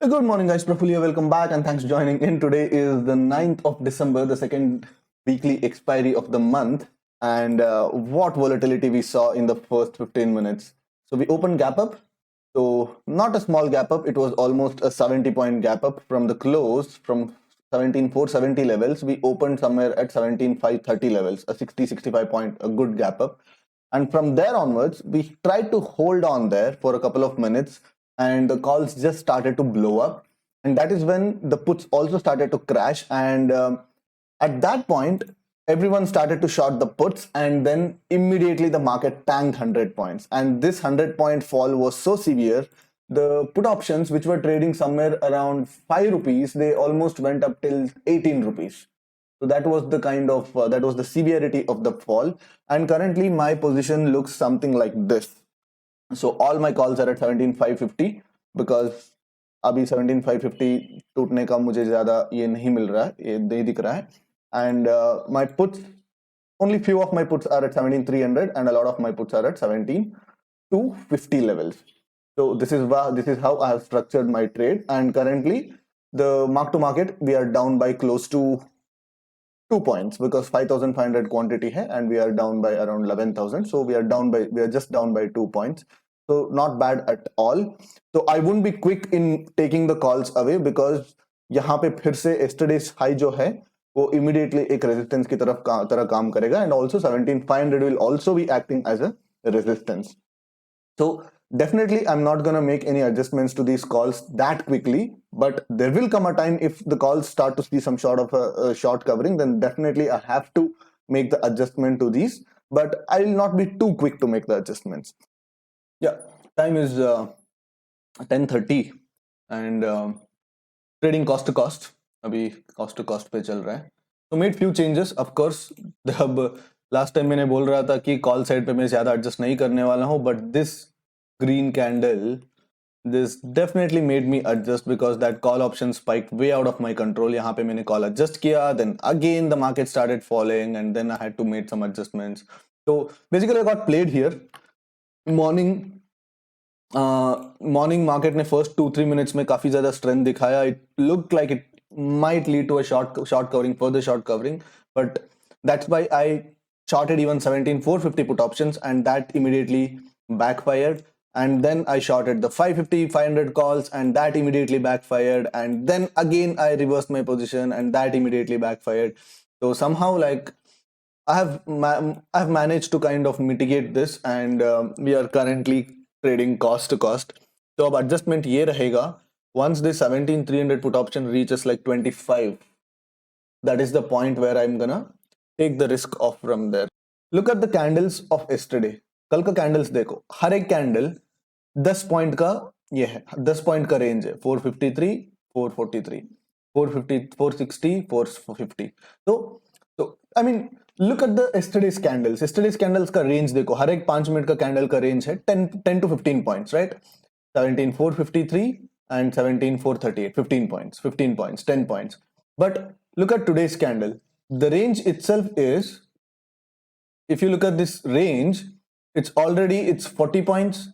Good morning, guys. Praful here. Welcome back, and thanks for joining in. Today is the 9th of December, the second weekly expiry of the month. And what volatility we saw in the first 15 minutes. So we opened gap up. So not a small gap up. It was almost a 70-point gap up from the close from 17,470 levels. We opened somewhere at 17,530 levels, a 65 point, a good gap up. And from there onwards, we tried to hold on there for a couple of minutes, and the calls just started to blow up. And that is when the puts also started to crash. And at that point, everyone started to short the puts, and then immediately the market tanked 100 points. And this 100-point fall was so severe, the put options, which were trading somewhere around 5 rupees, they almost went up till 18 rupees. So that was the kind of that was the severity of the fall. And currently my position looks something like this. So all my calls are at 17,550 because अभी 17,550 टूटने का मुझे ज्यादा ये नहीं मिल रहा है, ये नहीं दिख रहा है. And my puts, only few of my puts are at 17,300 and a lot of my puts are at 17,250 levels. So this is how I have structured my trade. And currently the mark to market, we are down by close to 2 points because 5,500 quantity hai, and we are down by around 11,000. So we are just down by 2 points. So not bad at all. So I wouldn't be quick in taking the calls away because यहाँ पे फिर से yesterday's high जो है वो immediately एक resistance की तरह काम करेगा, and also 17,500 will also be acting as a resistance. So definitely I'm not going to make any adjustments to these calls that quickly, but there will come a time if the calls start to see some sort of a short covering, then definitely I have to make the adjustment to these, but I will not be too quick to make the adjustments. Yeah, time is 10:30 and trading cost to cost. अभी cost to cost पे चल रहा है. So made few changes, of course. अब last time मैंने बोल रहा था कि call side पे मैं ज़्यादा adjust नहीं करने वाला हूँ, but this green candle, this definitely made me adjust because that call option spiked way out of my control. यहाँ पे मैंने call adjust किया, then again the market started falling, and then I had to make some adjustments. So basically I got played here. Morning market ने first 2-3 minutes में काफी ज़्यादा strength दिखाया. It looked like it might lead to a short covering, further short covering, but that's why I shorted even 17,450 put options, and that immediately backfired. And then I shorted the 550, 500 calls, and that immediately backfired. And then again I reversed my position, and that immediately backfired. So somehow, like, I've managed to kind of mitigate this, and we are currently trading cost to cost. So अब adjustment ये रहेगा, once this 17,300 put option reaches like 25, that is the point where I'm gonna take the risk off from there. Look at the candles of yesterday. कल का candles देखो, हर एक candle 10 point का ये है, 10 point का range है, 453, 443, 450, 460, 450. So I mean, look at the yesterday's candles. Yesterday's candles का range देखो, हर एक 5 मिनट का candle का range है 10 to 15 points, right? 17,453 and 17,438, 15 points, 15 points, 10 points. But look at today's candle. The range itself is, if you look at this range, it's 40 points,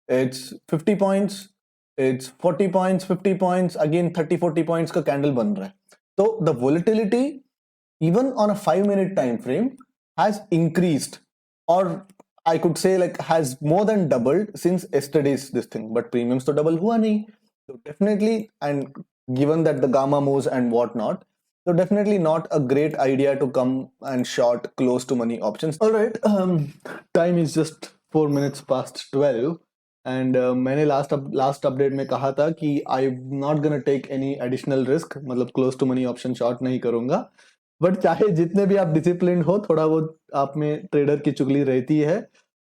it's 50 points, it's 40 points, 50 points, again 30-40 points का candle बन रहा है. So the volatility even on a 5-minute time frame has increased, or I could say like has more than doubled since yesterday's this thing, but premiums to double हुआ नहीं. So definitely, and given that the gamma moves and whatnot, so definitely not a great idea to come and short close to money options. All right, time is just 4 minutes past 12, and मैंने last update में कहा था कि I'm not gonna take any additional risk, मतलब close to money option short नहीं करूँगा. But चाहे जितने भी आप डिसिप्लिन हो, थोड़ा वो आप में ट्रेडर की चुगली रहती है.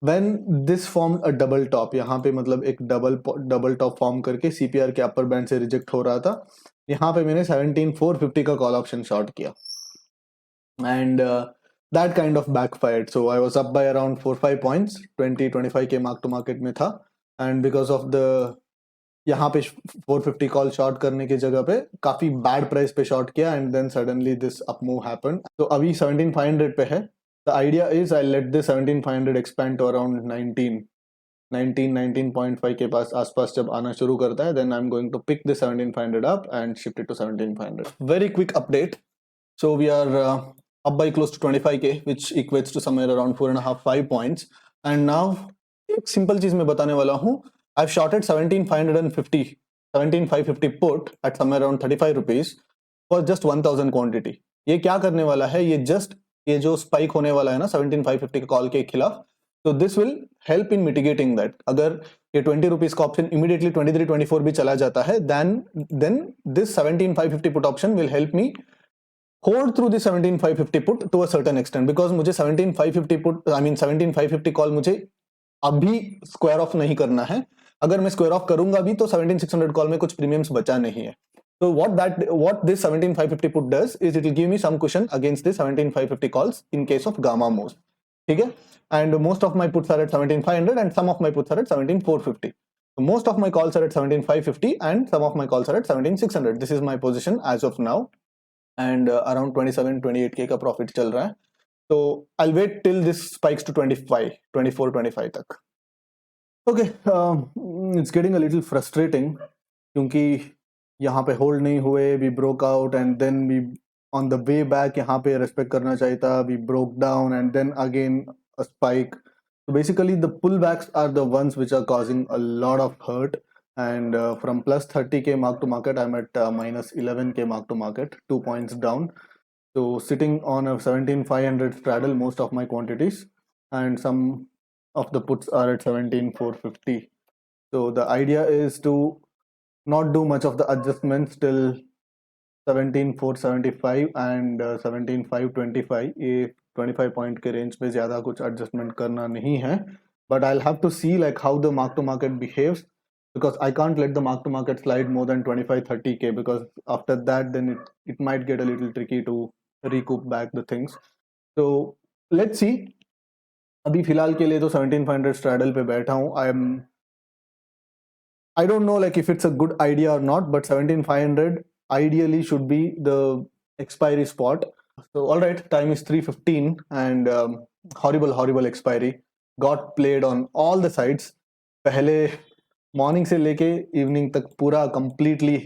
When this formed a double top, यहाँ पे मतलब एक डबल टॉप फॉर्म करके सीपीआर के अपर बैंड से रिजेक्ट हो रहा था, यहाँ पे मैंने 17,450 का कॉल ऑप्शन शॉर्ट किया, and that kind of backfired. So I was up by around 4-5 points, 20-25 के मार्क टू मार्केट में था, एंड बिकॉज ऑफ द यहाँ पे 450 कॉल शॉर्ट करने की जगह पे काफी बैड प्राइस पे शॉर्ट किया, and then suddenly this up move happened. तो अभी 17,500 पे है. The idea is I let this 17,500 expand to around 19, 19.5 के पास आसपास जब आना शुरू करता है, then I'm going to pick the 17,500 up and shift it to 17,500. Very quick update. So we are up by close to 25k, which equates to somewhere around 4.5-5 points. And now एक simple चीज मैं बताने वाला हूँ. I've shorted 17,550 put at somewhere around 35 rupees for just 1000 quantity. ये क्या करने वाला है? ये जो स्पाइक होने वाला है ना 17,550 के कॉल के खिलाफ, तो this will help in mitigating that. अगर ये 20 रुपीज का ऑप्शन इमीडिएटली 23-24 भी चला जाता है, then this 17,550 put option will help me hold through this 17,550 put to a certain extent, because मुझे 17,550 पुट, आई मीन 17,550 कॉल मुझे अभी स्क्वायर ऑफ नहीं करना है. अगर मैं स्क्वायर ऑफ करूंगा भी तो 17,600 कॉल में कुछ प्रीमियम्स बचा नहीं है. So what this 17,550 put does is it will give me some cushion against the 17,550 calls in case of gamma moves. Okay? And most of my puts are at 17,500 and some of my puts are at 17,450. So most of my calls are at 17,550 and some of my calls are at 17,600. This is my position as of now, and around 27-28k का profit चल रहा है. So I'll wait till this spikes to 24-25 तक. Okay, it's getting a little frustrating क्योंकि यहाँ पे hold नहीं हुए, we broke out and then we on the way back यहाँ पे रेस्पेक्ट करना चाहिए था, we broke down and then again a spike. So basically the pullbacks are the ones which are causing a lot of hurt, and from plus 30k mark to market I'm at minus 11k mark to market, 2 points down. So sitting on a 17,500 straddle most of my quantities, and some of the puts are at 17,450. So the idea is to not do much of the adjustments till 17,475 and 17,525. ये 25 point के range पे ज़्यादा कुछ adjustment करना नहीं है, but I'll have to see like how the mark to market behaves, because I can't let the mark to market slide more than 25-30k, because after that then it might get a little tricky to recoup back the things. So let's see. अभी फिलहाल के लिए तो 17,500 straddle पे बैठा हूँ. I don't know like if it's a good idea or not, but 17,500 ideally should be the expiry spot. So all right, time is 3:15 and horrible expiry got played on all the sides. पहले morning से लेके evening तक पूरा completely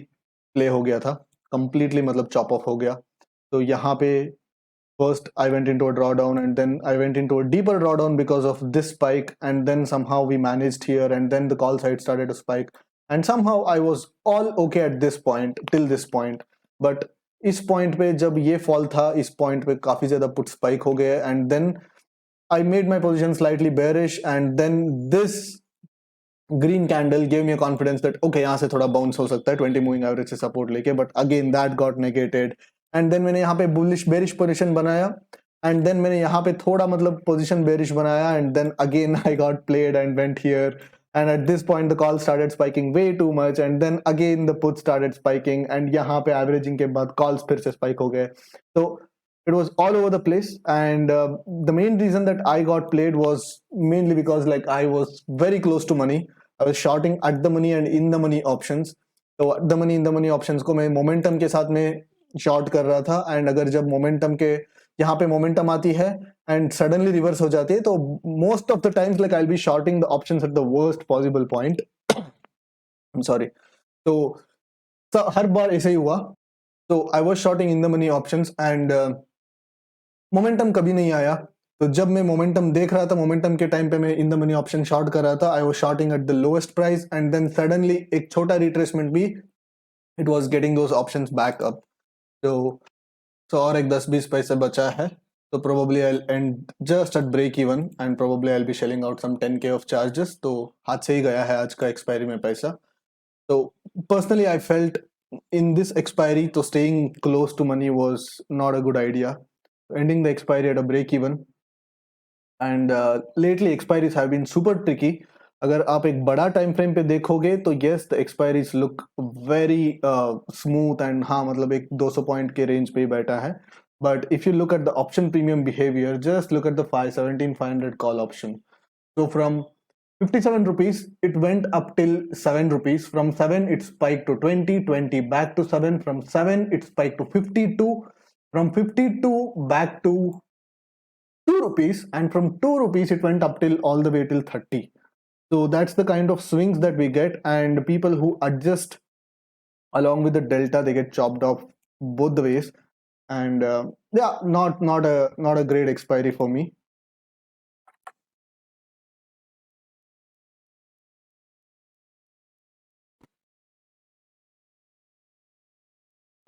play हो गया था, completely मतलब chop off हो गया. तो यहाँ पे first I went into a drawdown and then I went into a deeper drawdown because of this spike, and then somehow we managed here, and then the call side started to spike, and somehow I was all okay at this point till this point. But इस point पे जब ये fall था, इस point पे काफी ज़्यादा put spike हो गए, and then I made my position slightly bearish, and then this green candle gave me a confidence that okay यहाँ से थोड़ा bounce हो सकता है 20 moving average से support लेके, but again that got negated. And then मैंने यहाँ पे बुलिश बेरिश पोजीशन बनाया, एंड देन मैंने यहाँ पे थोड़ा मतलब पोजीशन बेरिश बनाया, and then again I got played and went here, and at this point the call started spiking way too much, and then again the put started spiking, and यहाँ पे averaging के बाद calls फिर से spike हो गए. तो it was all over the place, and the main reason that I got played was mainly because like I was very close to money. I was shorting at the money and in the money options. तो at the money in the money options को मैं momentum के साथ में short कर रहा था, and अगर जब मोमेंटम के यहाँ पे मोमेंटम आती है एंड सडनली रिवर्स हो जाती है, तो most of the times like I will be shorting the options at the worst possible point. I am sorry. तो हर बार ऐसे ही हुआ. तो I was shorting in the money options and momentum कभी नहीं आया. तो जब मैं मोमेंटम देख रहा था, मोमेंटम के टाइम पे मैं in the money option short कर रहा था. I was shorting at the lowest price, and then suddenly एक छोटा रिट्रेसमेंट भी, it was getting those options back up. So और एक 10-20 पैसे बचा है, तो probably I'll end just at break even, and probably I'll be shelling out some 10k of charges. तो हाथ से ही गया है आज का expiry में पैसा. So personally I felt in this expiry, तो staying close to money was not a good idea. Ending the expiry at a break even, and lately expiries have been super tricky. अगर आप एक बड़ा time frame पे देखोगे तो yes, the expiries look very smooth, and हाँ मतलब एक 200 पॉइंट के रेंज पे ही बैठा है. But if you look at the option premium behavior, just look at the 17,500 call option. So from 57 rupees, it went up till 7 rupees. From 7, it spiked to 20, 20 back to 7. From 7, it spiked to 52. From 52 back to 2 rupees, and from 2 rupees, it went up till all the way till 30. So that's the kind of swings that we get, and people who adjust along with the delta, they get chopped off both the ways. And yeah, not a great expiry for me.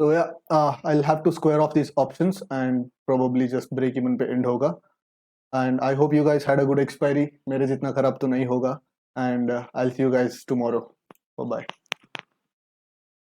So yeah, I'll have to square off these options and probably just break even पे end होगा. And I hope you guys had a good expiry. मेरे जितना खराब तो नहीं होगा. And I'll see you guys tomorrow. Bye bye.